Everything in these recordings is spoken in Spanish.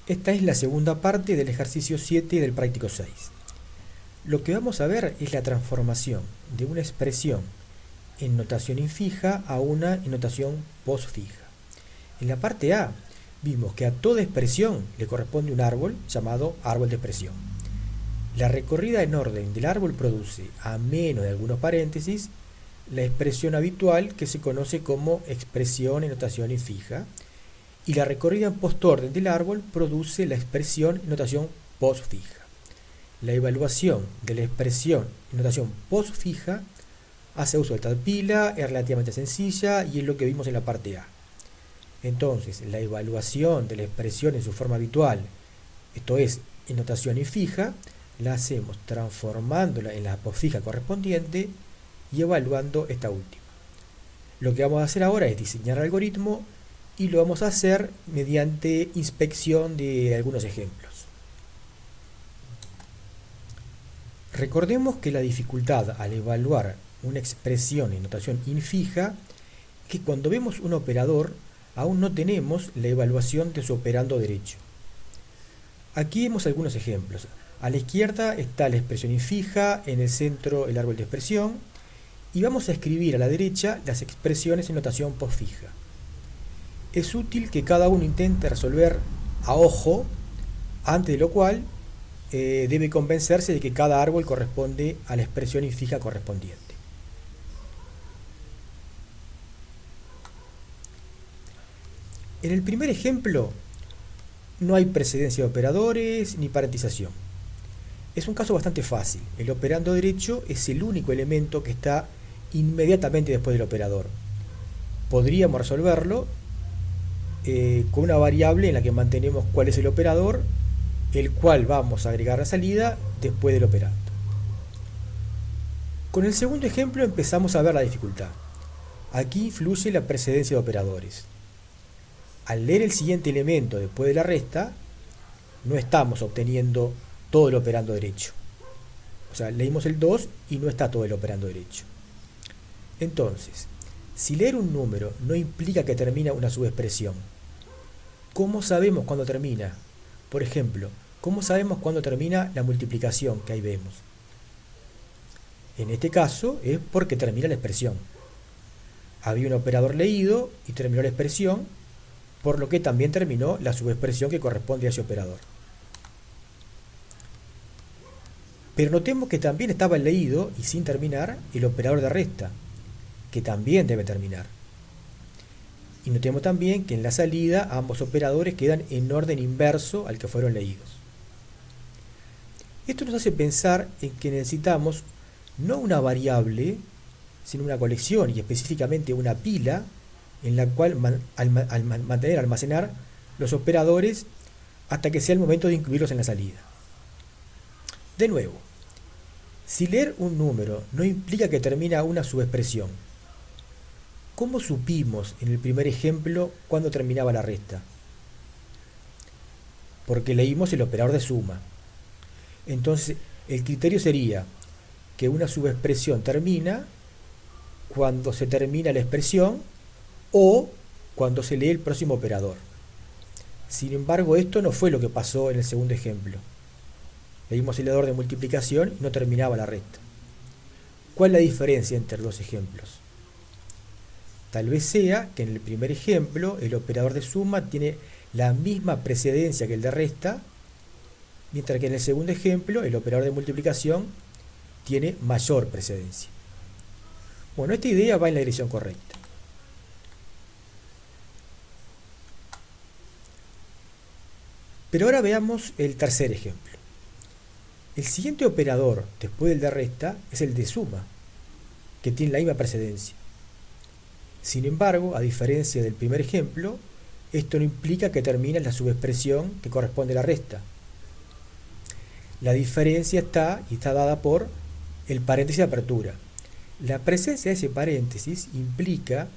Esta es la segunda parte del ejercicio 7 del práctico 6. Lo que vamos a ver es la transformación de una expresión en notación infija a una en notación postfija. En la parte A vimos que a toda expresión le corresponde un árbol llamado árbol de expresión. La recorrida en orden del árbol produce, a menos de algunos paréntesis, la expresión habitual que se conoce como expresión en notación infija, y la recorrida en postorden del árbol produce la expresión en notación postfija. La evaluación de la expresión en notación postfija hace uso de esta pila, es relativamente sencilla y es lo que vimos en la parte A. Entonces, la evaluación de la expresión en su forma habitual, esto es, en notación infija, la hacemos transformándola en la postfija correspondiente y evaluando esta última. Lo que vamos a hacer ahora es diseñar el algoritmo y lo vamos a hacer mediante inspección de algunos ejemplos. Recordemos que la dificultad al evaluar una expresión en notación infija es que cuando vemos un operador aún no tenemos la evaluación de su operando derecho. Aquí vemos algunos ejemplos. A la izquierda está la expresión infija, en el centro el árbol de expresión, y vamos a escribir a la derecha las expresiones en notación postfija. Es útil que cada uno intente resolver a ojo, antes de lo cual debe convencerse de que cada árbol corresponde a la expresión infija correspondiente. En el primer ejemplo no hay precedencia de operadores ni parentización. Es un caso bastante fácil. El operando derecho es el único elemento que está inmediatamente después del operador. Podríamos resolverlo con una variable en la que mantenemos cuál es el operador, el cual vamos a agregar la salida después del operando. Con el segundo ejemplo empezamos a ver la dificultad. Aquí influye la precedencia de operadores. Al leer el siguiente elemento después de la resta, no estamos obteniendo todo el operando derecho. O sea, leímos el 2 y no está todo el operando derecho. Entonces, si leer un número no implica que termina una subexpresión, ¿cómo sabemos cuándo termina? Por ejemplo, ¿cómo sabemos cuándo termina la multiplicación que ahí vemos? En este caso es porque termina la expresión. Había un operador leído y terminó la expresión, por lo que también terminó la subexpresión que corresponde a ese operador. Pero notemos que también estaba el leído y sin terminar el operador de resta, que también debe terminar. Y notemos también que en la salida ambos operadores quedan en orden inverso al que fueron leídos. Esto nos hace pensar en que necesitamos no una variable, sino una colección y específicamente una pila en la cual almacenar los operadores hasta que sea el momento de incluirlos en la salida. De nuevo, si leer un número no implica que termina una subexpresión, ¿cómo supimos en el primer ejemplo cuándo terminaba la resta? Porque leímos el operador de suma. Entonces, el criterio sería que una subexpresión termina cuando se termina la expresión o cuando se lee el próximo operador. Sin embargo, esto no fue lo que pasó en el segundo ejemplo. Leímos el operador de multiplicación y no terminaba la resta. ¿Cuál es la diferencia entre los dos ejemplos? Tal vez sea que en el primer ejemplo el operador de suma tiene la misma precedencia que el de resta, mientras que en el segundo ejemplo el operador de multiplicación tiene mayor precedencia. Bueno, esta idea va en la dirección correcta. Pero ahora veamos el tercer ejemplo. El siguiente operador después del de resta es el de suma, que tiene la misma precedencia. Sin embargo, a diferencia del primer ejemplo, esto no implica que termine la subexpresión que corresponde a la resta. La diferencia está dada por el paréntesis de apertura. La presencia de ese paréntesis implica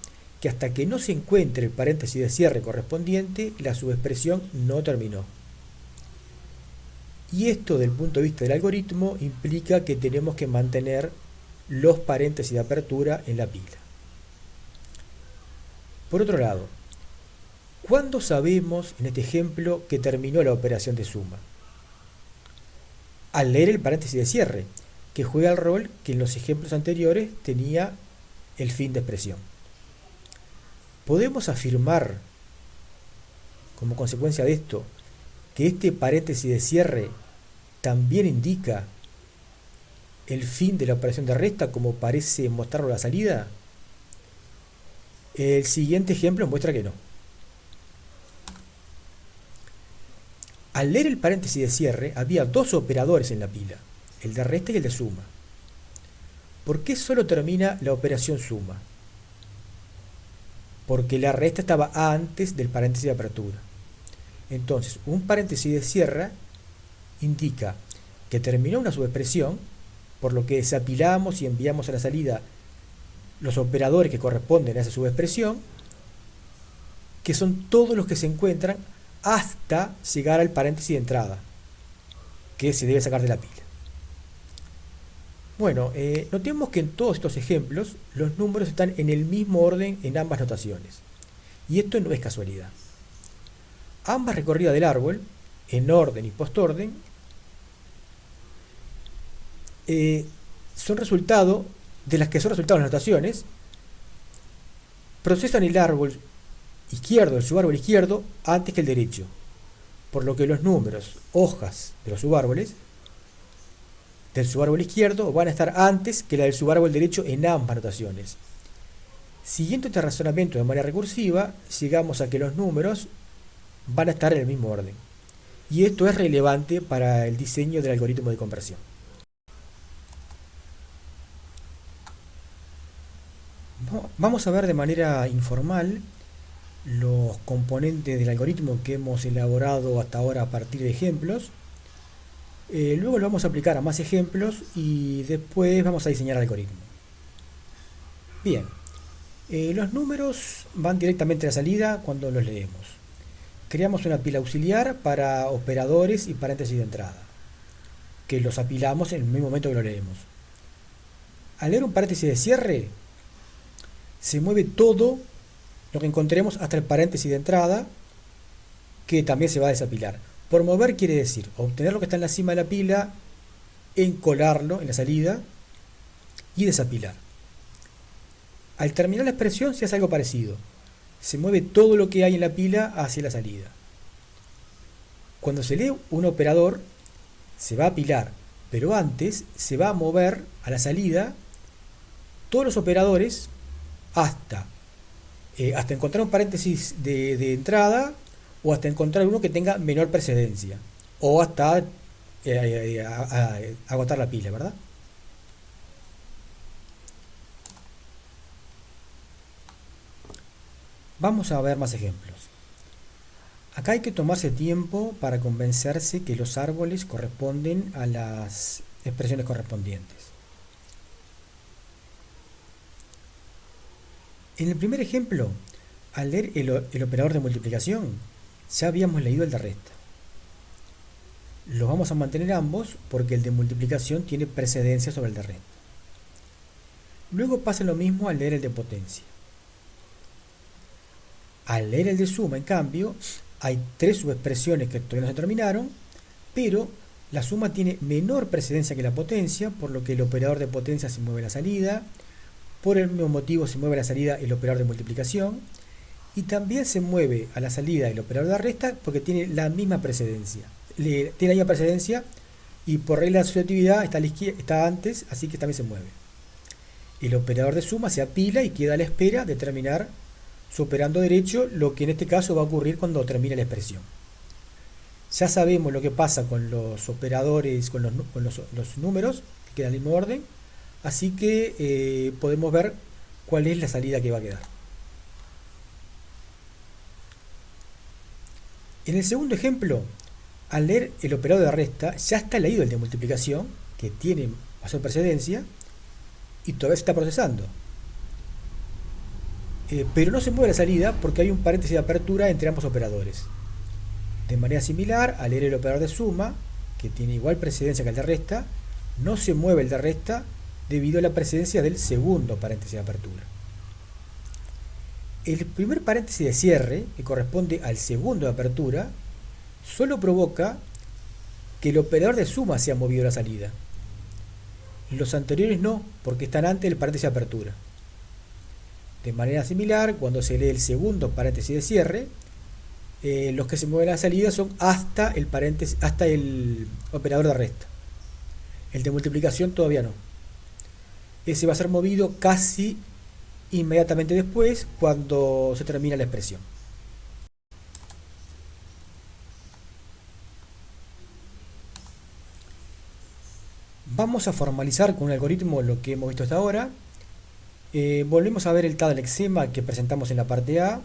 que hasta que no se encuentre el paréntesis de cierre correspondiente, la subexpresión no terminó. Y esto, desde el punto de vista del algoritmo, implica que tenemos que mantener los paréntesis de apertura en la pila. Por otro lado, ¿Cuándo sabemos en este ejemplo que terminó la operación de suma? Al leer el paréntesis de cierre, que juega el rol que en los ejemplos anteriores tenía el fin de expresión. Podemos afirmar, como consecuencia de esto, que este paréntesis de cierre también indica el fin de la operación de resta, como parece mostrarlo la salida. El siguiente ejemplo muestra que no. Al leer el paréntesis de cierre, había dos operadores en la pila, el de resta y el de suma. ¿Por qué solo termina la operación suma? Porque la resta estaba antes del paréntesis de apertura. Entonces, un paréntesis de cierre indica que terminó una subexpresión, por lo que desapilamos y enviamos a la salida los operadores que corresponden a esa subexpresión, que son todos los que se encuentran hasta llegar al paréntesis de entrada, que se debe sacar de la pila. Bueno, notemos que en todos estos ejemplos los números están en el mismo orden en ambas notaciones, y esto no es casualidad. Ambas recorridas del árbol, en orden y postorden, son resultado de las que son resultados de las notaciones, procesan el árbol izquierdo, el subárbol izquierdo, antes que el derecho, por lo que los números, hojas de los subárboles, del subárbol izquierdo van a estar antes que la del subárbol derecho en ambas notaciones. Siguiendo este razonamiento de manera recursiva, llegamos a que los números van a estar en el mismo orden. Y esto es relevante para el diseño del algoritmo de conversión. Vamos a ver de manera informal los componentes del algoritmo que hemos elaborado hasta ahora a partir de ejemplos. Luego lo vamos a aplicar a más ejemplos y después vamos a diseñar el algoritmo. Bien, los números van directamente a la salida cuando los leemos. Creamos una pila auxiliar para operadores y paréntesis de entrada, que los apilamos en el mismo momento que lo leemos. Al leer un paréntesis de cierre, se mueve todo lo que encontremos hasta el paréntesis de entrada, que también se va a desapilar. Por mover quiere decir obtener lo que está en la cima de la pila, encolarlo en la salida y desapilar. Al terminar la expresión se hace algo parecido. Se mueve todo lo que hay en la pila hacia la salida. Cuando se lee un operador, se va a apilar, pero antes se va a mover a la salida todos los operadores hasta encontrar un paréntesis de entrada, o hasta encontrar uno que tenga menor precedencia, o hasta agotar la pila, ¿verdad? Vamos a ver más ejemplos. Acá hay que tomarse tiempo para convencerse que los árboles corresponden a las expresiones correspondientes. En el primer ejemplo, al leer el operador de multiplicación, ya habíamos leído el de resta. Los vamos a mantener ambos porque el de multiplicación tiene precedencia sobre el de resta. Luego pasa lo mismo al leer el de potencia. Al leer el de suma, en cambio, hay tres subexpresiones que todavía no se terminaron, pero la suma tiene menor precedencia que la potencia, por lo que el operador de potencia se mueve a la salida. Por el mismo motivo se mueve a la salida el operador de multiplicación, y también se mueve a la salida el operador de resta porque tiene la misma precedencia. Tiene la misma precedencia y por regla de asociatividad está antes, así que también se mueve. El operador de suma se apila y queda a la espera de terminar su operando derecho, lo que en este caso va a ocurrir cuando termine la expresión. Ya sabemos lo que pasa con los operadores, con los números, que quedan en el mismo orden, así que podemos ver cuál es la salida que va a quedar. En el segundo ejemplo, al leer el operador de resta, ya está leído el de multiplicación, que tiene mayor precedencia, y todavía se está procesando. Pero no se mueve la salida porque hay un paréntesis de apertura entre ambos operadores. De manera similar, al leer el operador de suma, que tiene igual precedencia que el de resta, no se mueve el de resta, debido a la precedencia del segundo paréntesis de apertura. El primer paréntesis de cierre, que corresponde al segundo de apertura, solo provoca que el operador de suma sea movido a la salida. Los anteriores no, porque están antes del paréntesis de apertura. De manera similar, cuando se lee el segundo paréntesis de cierre, los que se mueven a la salida son hasta el paréntesis, hasta el operador de resta. El de multiplicación todavía no. Ese va a ser movido casi inmediatamente después, cuando se termina la expresión. Vamos a formalizar con un algoritmo lo que hemos visto hasta ahora. Volvemos a ver el tal lexema que presentamos en la parte A.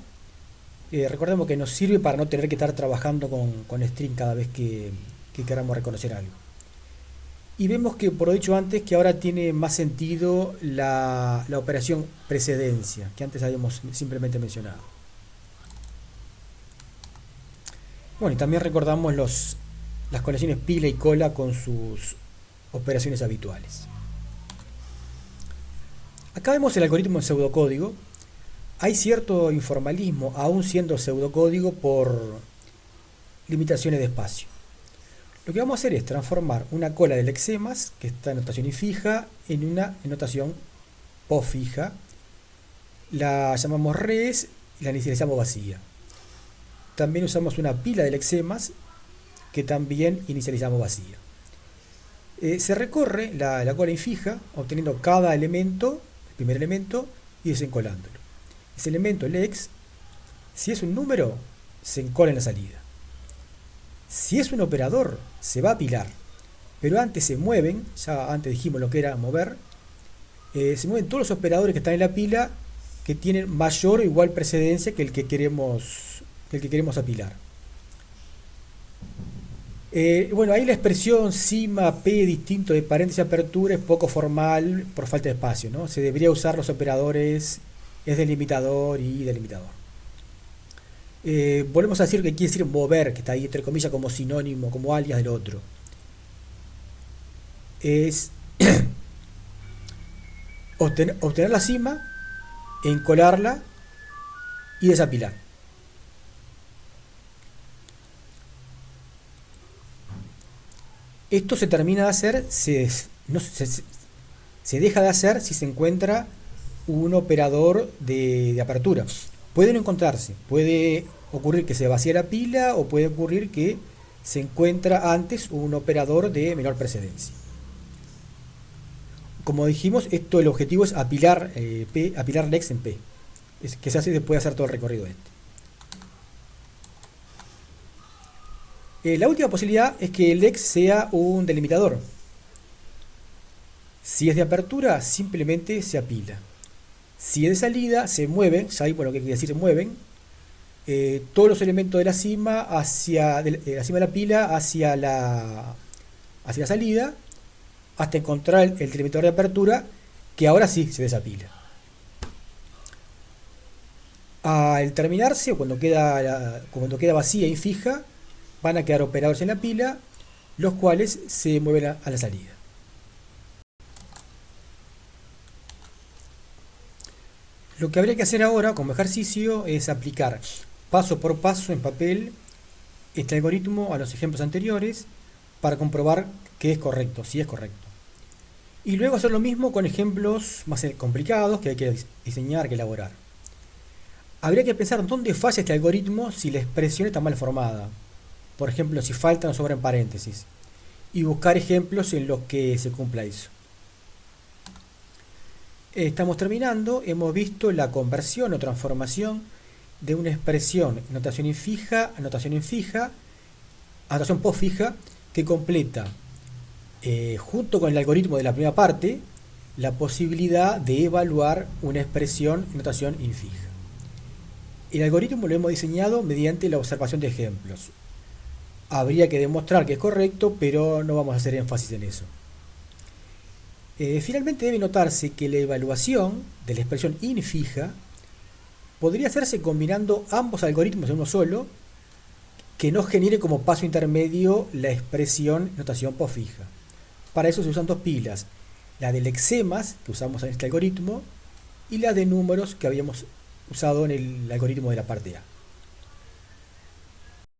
Recordemos que nos sirve para no tener que estar trabajando con string cada vez que queramos reconocer algo. Y vemos que, por lo dicho antes, que ahora tiene más sentido la operación precedencia, que antes habíamos simplemente mencionado. Bueno, y también recordamos las conexiones pila y cola con sus operaciones habituales. Acá vemos el algoritmo en pseudocódigo. Hay cierto informalismo, aún siendo pseudocódigo, por limitaciones de espacio. Lo que vamos a hacer es transformar una cola de lexemas, que está en notación infija, en una notación posfija. La llamamos res y la inicializamos vacía. También usamos una pila de lexemas, que también inicializamos vacía. Se recorre la cola infija, obteniendo cada elemento, el primer elemento, y desencolándolo. Ese elemento, lex, si es un número, se encola en la salida. Si es un operador, se va a apilar, pero antes se mueven, ya antes dijimos lo que era mover, se mueven todos los operadores que están en la pila que tienen mayor o igual precedencia que el que queremos apilar. Bueno, ahí la expresión sigma p distinto de paréntesis apertura es poco formal por falta de espacio, ¿no? Se debería usar los operadores es delimitador y delimitador. Volvemos a decir que quiere decir mover, que está ahí entre comillas como sinónimo, como alias del otro. Es obtener la cima, encolarla y desapilar. Esto se termina de hacer, se deja de hacer si se encuentra un operador de apertura. Puede no encontrarse, puede ocurrir que se vacíe la pila o puede ocurrir que se encuentra antes un operador de menor precedencia. Como dijimos, el objetivo es apilar lex en P, que se hace después de hacer todo el recorrido este. La última posibilidad es que el lex sea un delimitador. Si es de apertura, simplemente se apila. Si es de salida, se mueven, ya vimos lo que quiere decir se mueven, todos los elementos de la cima de la pila hacia la salida, hasta encontrar el delimitador de apertura, que ahora sí se desapila. Al terminarse, o cuando queda vacía y fija, van a quedar operadores en la pila, los cuales se mueven a la salida. Lo que habría que hacer ahora como ejercicio es aplicar paso por paso en papel este algoritmo a los ejemplos anteriores para comprobar que es correcto, si es correcto. Y luego hacer lo mismo con ejemplos más complicados que hay que diseñar, que elaborar. Habría que pensar dónde falla este algoritmo si la expresión está mal formada. Por ejemplo, si faltan o sobran paréntesis. Y buscar ejemplos en los que se cumpla eso. Estamos terminando. Hemos visto la conversión o transformación de una expresión en notación infija a notación postfija, que completa, junto con el algoritmo de la primera parte, la posibilidad de evaluar una expresión en notación infija. El algoritmo lo hemos diseñado mediante la observación de ejemplos. Habría que demostrar que es correcto, pero no vamos a hacer énfasis en eso. Finalmente debe notarse que la evaluación de la expresión infija podría hacerse combinando ambos algoritmos en uno solo, que no genere como paso intermedio la expresión en notación postfija. Para eso se usan dos pilas, la de lexemas, que usamos en este algoritmo, y la de números que habíamos usado en el algoritmo de la parte A.